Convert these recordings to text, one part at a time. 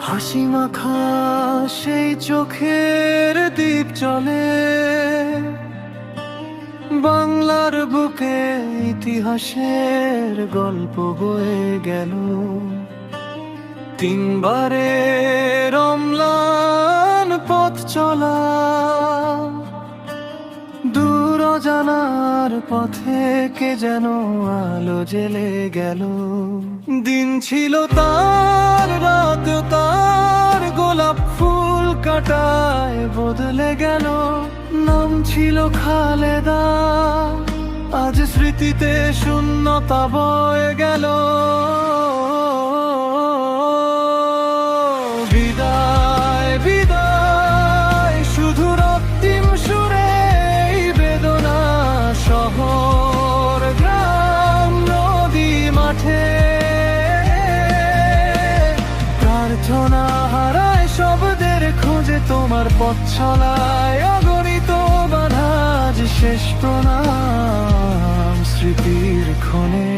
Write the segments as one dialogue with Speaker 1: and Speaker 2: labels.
Speaker 1: হাসি মাখা সেই চোখের দীপ জ্বলে, বাংলার বুকে ইতিহাসের গল্প বয়ে গেল। তিনবারে অম্লান পথ চলা, দূর অজানার পথে কে যেন আলো জেলে গেল। দিন ছিল তার, রাত তার, গোলাপ ফুল কাটায় বদলে গেল। নাম ছিল খালেদা, আজ স্মৃতিতে শূন্যতা বয়ে গেল। বিদায় বিদায় শুধু রক্তিম সুরে এই বেদনা, শহর গ্রাম নদী মাঠে প্রার্থনা হারায় শব্দের খোঁজে, তোমার পথ চলায় অগণিত বাধা, যে শেষ প্রণাম স্মৃতির ক্ষণে।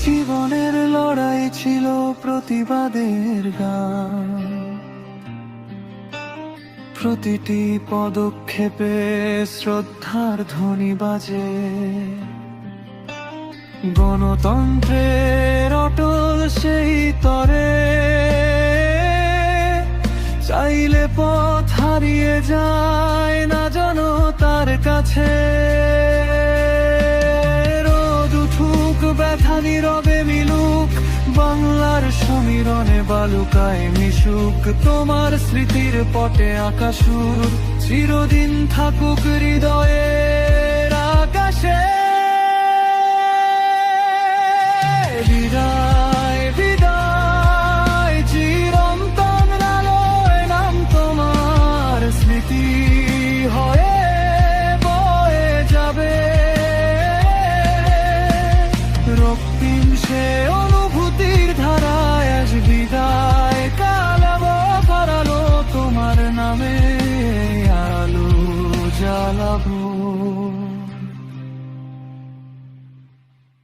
Speaker 1: জীবনের লড়াই ছিল প্রতিবাদের গান, প্রতিটি পদক্ষেপে শ্রদ্ধার ধ্বনি বাজে। গণতন্ত্রের অটল সেই তরে, চাইলে পথ হারিয়ে যায় না জানো তার কাছে। রোদ উঠুক ব্যথা নীরবে মিলুক, বাংলার সমীরণে বালুকায় মিশুক, তোমার স্মৃতির পটে আকাশুর চিরদিন থাকুক হৃদয়ের আকাশে। বিদায় বিদায় চিরন্তন আলোয় নাম তোমার, স্মৃতি হয়ে বয়ে যাবে। রক্তিম সে অনুভূতির ধারা,